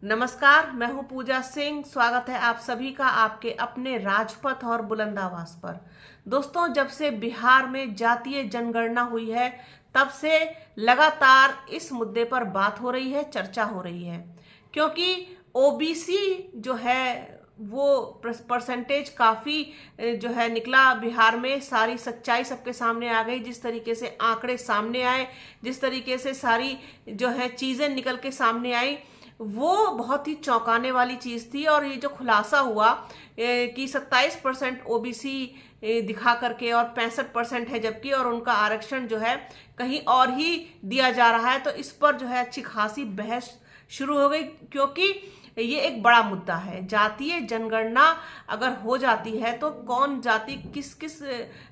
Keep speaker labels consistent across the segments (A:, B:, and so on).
A: नमस्कार, मैं हूं पूजा सिंह। स्वागत है आप सभी का आपके अपने राजपथ और बुलंद आवाज पर। दोस्तों, जब से बिहार में जातीय जनगणना हुई है तब से लगातार इस मुद्दे पर बात हो रही है, चर्चा हो रही है, क्योंकि ओबीसी जो है वो परसेंटेज काफी जो है निकला बिहार में। सारी सच्चाई सबके सामने आ गई, जिस तरीके से आंकड़े सामने आए, जिस तरीके से सारी जो है चीजें निकल के सामने आई, वो बहुत ही चौंकाने वाली चीज थी। और ये जो खुलासा हुआ कि 27% ओबीसी दिखा करके और 65% है जबकि, और उनका आरक्षण जो है कहीं और ही दिया जा रहा है, तो इस पर जो है अच्छी खासी बहस शुरू हो गई, क्योंकि ये एक बड़ा मुद्दा है। जातीय जनगणना अगर हो जाती है तो कौन जाति किस किस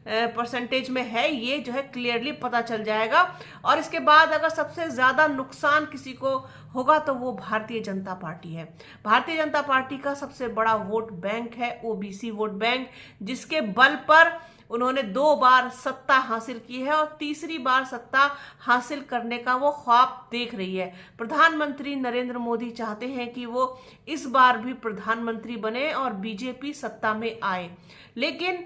A: परसेंटेज में है, ये जो है क्लियरली पता चल जाएगा। और इसके बाद अगर सबसे ज्यादा नुकसान किसी को होगा तो वो भारतीय जनता पार्टी है। भारतीय जनता पार्टी का सबसे बड़ा वोट बैंक है ओबीसी वोट बैंक, जिसके बल पर उन्होंने 2 बार सत्ता हासिल की है और तीसरी बार सत्ता हासिल करने का वो ख्वाब देख रही है। प्रधानमंत्री नरेंद्र मोदी चाहते हैं कि वो इस बार भी प्रधानमंत्री बने और बीजेपी सत्ता में आए। लेकिन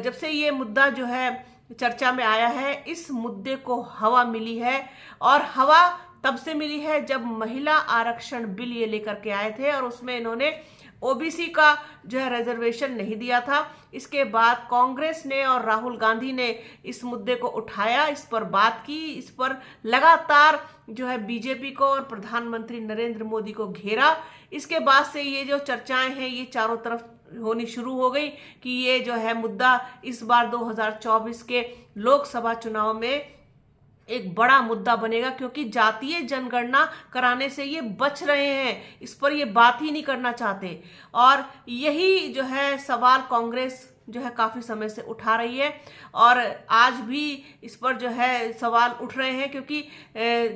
A: जब से ये मुद्दा जो है चर्चा में आया है, इस मुद्दे को हवा मिली है। और हवा तब से मिली है जब महिला आरक्षण बिल ये लेकर के आए थे और उसमें इन्होंने ओबीसी का जो है रिजर्वेशन नहीं दिया था। इसके बाद कांग्रेस ने और राहुल गांधी ने इस मुद्दे को उठाया, इस पर बात की, इस पर लगातार जो है बीजेपी को और प्रधानमंत्री नरेंद्र मोदी को घेरा। इसके बाद से ये जो चर्चाएं हैं ये चारों तरफ होनी शुरू हो गई कि ये जो है मुद्दा इस बार 2024 के लोकसभा चुनाव में एक बड़ा मुद्दा बनेगा, क्योंकि जातीय जनगणना कराने से ये बच रहे हैं, इस पर ये बात ही नहीं करना चाहते। और यही जो है सवाल कांग्रेस जो है काफी समय से उठा रही है और आज भी इस पर जो है सवाल उठ रहे हैं, क्योंकि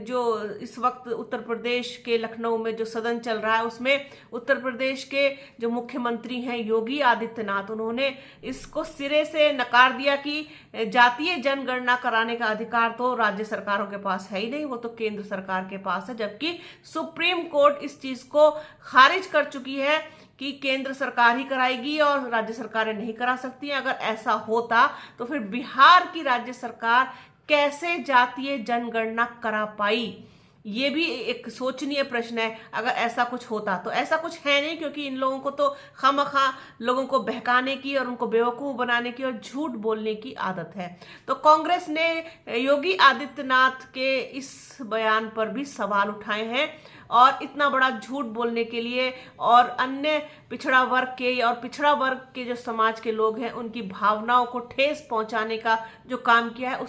A: जो इस वक्त उत्तर प्रदेश के लखनऊ में जो सदन चल रहा है उसमें उत्तर प्रदेश के जो मुख्यमंत्री हैं योगी आदित्यनाथ, उन्होंने इसको सिरे से नकार दिया कि जातीय जनगणना कराने का अधिकार तो राज्य सरकारों के पास है ही नहीं, वो तो केंद्र सरकार के पास है। जबकि सुप्रीम कोर्ट इस चीज को खारिज कर चुकी है कि केंद्र सरकार ही कराएगी और राज्य सरकारें नहीं करा सकती हैं। अगर ऐसा होता तो फिर बिहार की राज्य सरकार कैसे जातीय जनगणना करा पाई, ये भी एक सोचनीय प्रश्न है। अगर ऐसा कुछ होता तो ऐसा कुछ है नहीं, क्योंकि इन लोगों को तो खामखा लोगों को बहकाने की और उनको बेवकूफ बनाने की और झूठ बोलने की आदत है। तो कांग्रेस ने योगी आदित्यनाथ के इस बयान पर भी सवाल उठाए हैं और इतना बड़ा झूठ बोलने के लिए और अन्य पिछड़ा वर्ग के और पिछड़ा वर्ग के जो समाज के लोग हैं उनकी भावनाओं को ठेस पहुंचाने का जो काम किया है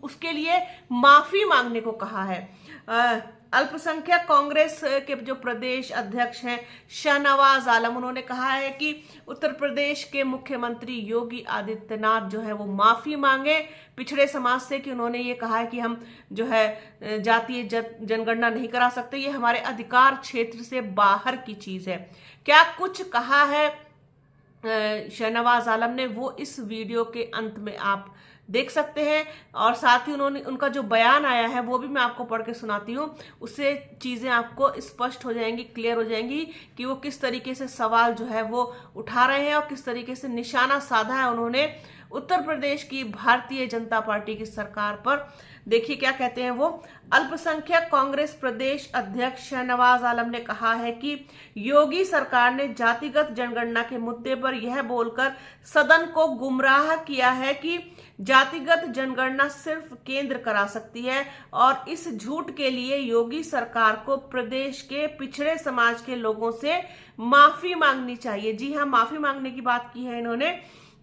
A: उसके लिए माफी मांगने को कहा है। अल्पसंख्यक कांग्रेस के जो प्रदेश अध्यक्ष हैं शाहनवाज आलम, उन्होंने कहा है कि उत्तर प्रदेश के मुख्यमंत्री योगी आदित्यनाथ जो है वो माफी मांगे पिछड़े समाज से, कि उन्होंने ये कहा है कि हम जो है जातीय जनगणना नहीं करा सकते, ये हमारे अधिकार क्षेत्र से बाहर की चीज है। क्या कुछ कहा है शाहनवाज आलम ने, वो इस वीडियो के अंत में आप देख सकते हैं। और साथ ही उनका जो बयान आया है वो भी मैं आपको पढ़ के सुनाती हूँ, उससे चीजें आपको स्पष्ट हो जाएंगी, क्लियर हो जाएंगी कि वो किस तरीके से सवाल जो है वो उठा रहे हैं और किस तरीके से निशाना साधा है उन्होंने उत्तर प्रदेश की भारतीय जनता पार्टी की सरकार पर। देखिए क्या कहते हैं वो। अल्पसंख्यक कांग्रेस प्रदेश अध्यक्ष शाहनवाज आलम ने कहा है कि योगी सरकार ने जातिगत जनगणना के मुद्दे पर यह बोलकर सदन को गुमराह किया है कि जातिगत जनगणना सिर्फ केंद्र करा सकती है, और इस झूठ के लिए योगी सरकार को प्रदेश के पिछड़े समाज के लोगों से माफी मांगनी चाहिए। जी हाँ, माफी मांगने की बात की है इन्होंने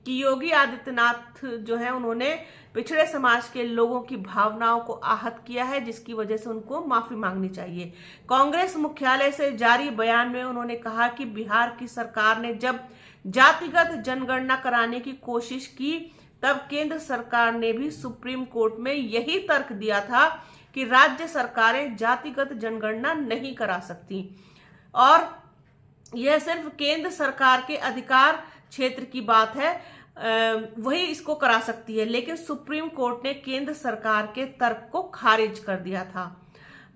A: कि योगी आदित्यनाथ जो है उन्होंने पिछड़े समाज के लोगों की भावनाओं को आहत किया है, जिसकी वजह से उनको माफी मांगनी चाहिए। कांग्रेस मुख्यालय से जारी बयान में उन्होंने कहा कि बिहार की सरकार ने जब जातिगत जनगणना कराने की कोशिश की तब केंद्र सरकार ने भी सुप्रीम कोर्ट में यही तर्क दिया था कि राज्य सरकारें जातिगत जनगणना नहीं करा सकती और यह सिर्फ केंद्र सरकार के अधिकार क्षेत्र की बात है, वही इसको करा सकती है। लेकिन सुप्रीम कोर्ट ने केंद्र सरकार के तर्क को खारिज कर दिया था।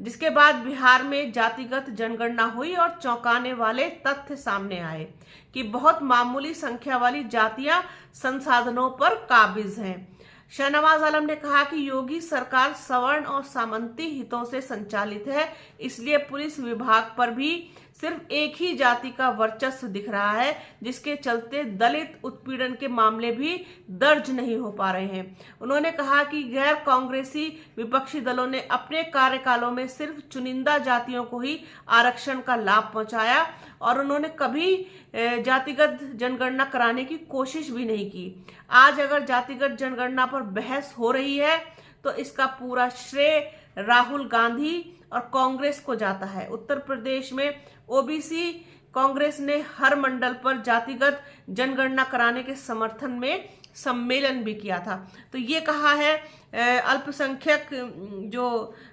A: जिसके बाद बिहार में जातिगत जनगणना हुई और चौंकाने वाले तथ्य सामने आए कि बहुत मामूली संख्या वाली जातियां संसाधनों पर काबिज हैं। शाहनवाज आलम ने कहा कि योगी सरकार सवर्ण और सामंती हितों से संचालित है, इसलिए पुलिस विभाग पर भी सिर्फ एक ही जाति का वर्चस्व दिख रहा है, जिसके चलते दलित उत्पीड़न के मामले भी दर्ज नहीं हो पा रहे हैं। उन्होंने कहा कि गैर कांग्रेसी विपक्षी दलों ने अपने कार्यकालों में सिर्फ चुनिंदा जातियों को ही आरक्षण का लाभ पहुंचाया और उन्होंने कभी जातिगत जनगणना कराने की कोशिश भी नहीं की। आज अगर जातिगत जनगणना पर बहस हो रही है तो इसका पूरा श्रेय राहुल गांधी और कांग्रेस को जाता है। उत्तर प्रदेश में ओबीसी कांग्रेस ने हर मंडल पर जातिगत जनगणना कराने के समर्थन में सम्मेलन भी किया था। तो ये कहा है अल्पसंख्यक जो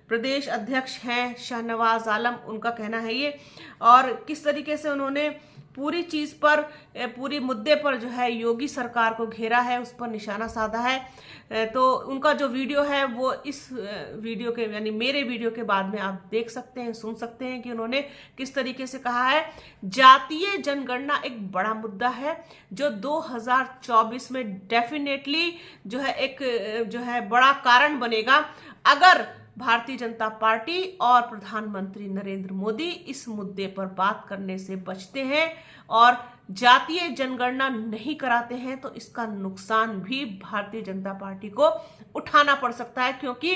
A: प्रदेश अध्यक्ष हैं शाहनवाज आलम, उनका कहना है ये। और किस तरीके से उन्होंने पूरी चीज पर, पूरी मुद्दे पर जो है योगी सरकार को घेरा है, उस पर निशाना साधा है। तो उनका जो वीडियो है वो इस वीडियो के यानी मेरे वीडियो के बाद में आप देख सकते हैं, सुन सकते हैं कि उन्होंने किस तरीके से कहा है। जातीय जनगणना एक बड़ा मुद्दा है जो 2024 में डेफिनेटली जो है एक जो है बड़ा कारण बनेगा अगर भारतीय जनता पार्टी और प्रधानमंत्री नरेंद्र मोदी इस मुद्दे पर बात करने से बचते हैं और जातीय जनगणना नहीं कराते हैं तो इसका नुकसान भी भारतीय जनता पार्टी को उठाना पड़ सकता है, क्योंकि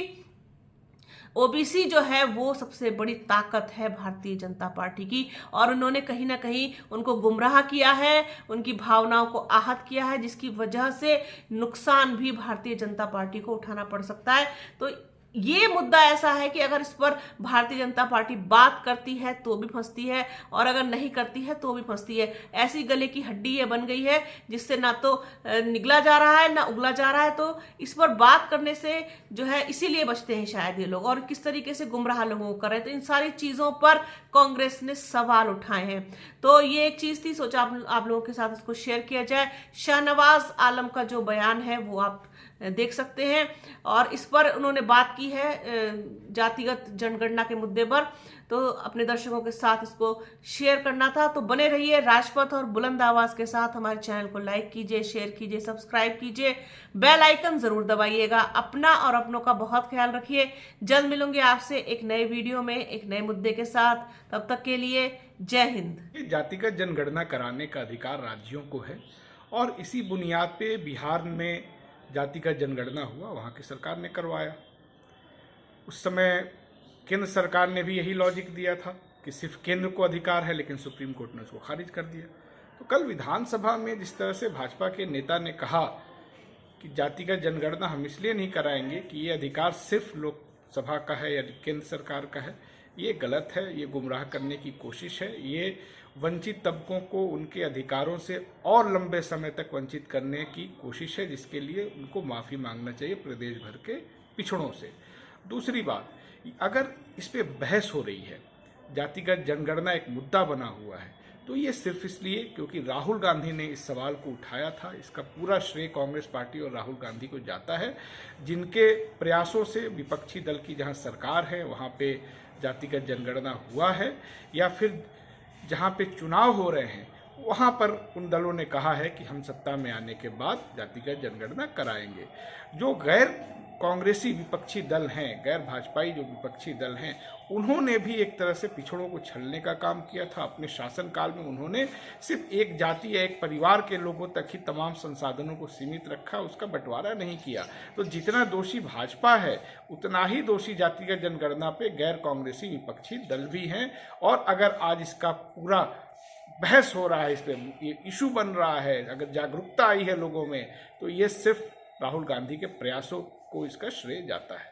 A: ओबीसी जो है वो सबसे बड़ी ताकत है भारतीय जनता पार्टी की और उन्होंने कहीं ना कहीं उनको गुमराह किया है, उनकी भावनाओं को आहत किया है, जिसकी वजह से नुकसान भी भारतीय जनता पार्टी को उठाना पड़ सकता है। तो ये मुद्दा ऐसा है कि अगर इस पर भारतीय जनता पार्टी बात करती है तो भी फंसती है और अगर नहीं करती है तो भी फंसती है। ऐसी गले की हड्डी ये बन गई है जिससे ना तो निगला जा रहा है ना उगला जा रहा है। तो इस पर बात करने से जो है इसीलिए बचते हैं शायद ये लोग, और किस तरीके से गुमराह लोगों को कर रहे हैं। तो इन सारी चीजों पर कांग्रेस ने सवाल उठाए हैं। तो ये एक चीज थी, सोचा आप लोगों के साथ इसको शेयर किया जाए। शाहनवाज आलम का जो बयान है वो आप देख सकते हैं और इस पर उन्होंने बात की है जातिगत जनगणना के मुद्दे पर। तो अपने दर्शकों के साथ इसको शेयर करना था। तो बने रहिए राजपथ और बुलंद आवाज के साथ। हमारे चैनल को लाइक कीजिए, शेयर कीजिए, सब्सक्राइब कीजिए, बेल आइकन जरूर दबाइएगा। अपना और अपनों का बहुत ख्याल रखिए। जल्द मिलूंगी आपसे एक नए वीडियो में एक नए मुद्दे के साथ। तब तक के लिए जय हिंद।
B: जातिगत जनगणना कराने का अधिकार राज्यों को है और इसी बुनियाद पे बिहार में जातिगत जनगणना हुआ, वहाँ की सरकार ने करवाया। उस समय केंद्र सरकार ने भी यही लॉजिक दिया था कि सिर्फ केंद्र को अधिकार है, लेकिन सुप्रीम कोर्ट ने उसको खारिज कर दिया। तो कल विधानसभा में जिस तरह से भाजपा के नेता ने कहा कि जातिगत जनगणना हम इसलिए नहीं कराएंगे कि ये अधिकार सिर्फ लोकसभा का है या केंद्र सरकार का है, ये गलत है, ये गुमराह करने की कोशिश है, ये वंचित तबकों को उनके अधिकारों से और लंबे समय तक वंचित करने की कोशिश है, जिसके लिए उनको माफ़ी मांगना चाहिए प्रदेश भर के पिछड़ों से। दूसरी बात, अगर इस पे बहस हो रही है, जातिगत जनगणना एक मुद्दा बना हुआ है, तो ये सिर्फ इसलिए क्योंकि राहुल गांधी ने इस सवाल को उठाया था। इसका पूरा श्रेय कांग्रेस पार्टी और राहुल गांधी को जाता है, जिनके प्रयासों से विपक्षी दल की जहाँ सरकार है वहाँ पे जातिगत जनगणना हुआ है, या फिर जहाँ पे चुनाव हो रहे हैं वहाँ पर उन दलों ने कहा है कि हम सत्ता में आने के बाद जातिगत जनगणना कराएंगे। जो गैर कांग्रेसी विपक्षी दल हैं, गैर भाजपाई जो विपक्षी दल हैं, उन्होंने भी एक तरह से पिछड़ों को छलने का काम किया था। अपने शासनकाल में उन्होंने सिर्फ एक जाति या एक परिवार के लोगों तक ही तमाम संसाधनों को सीमित रखा, उसका बंटवारा नहीं किया। तो जितना दोषी भाजपा है उतना ही दोषी जातिगत जनगणना पे गैर कांग्रेसी विपक्षी दल भी हैं। और अगर आज इसका पूरा बहस हो रहा है, इस पर ये इशू बन रहा है, अगर जागरूकता आई है लोगों में, तो ये सिर्फ राहुल गांधी के प्रयासों को इसका श्रेय जाता है।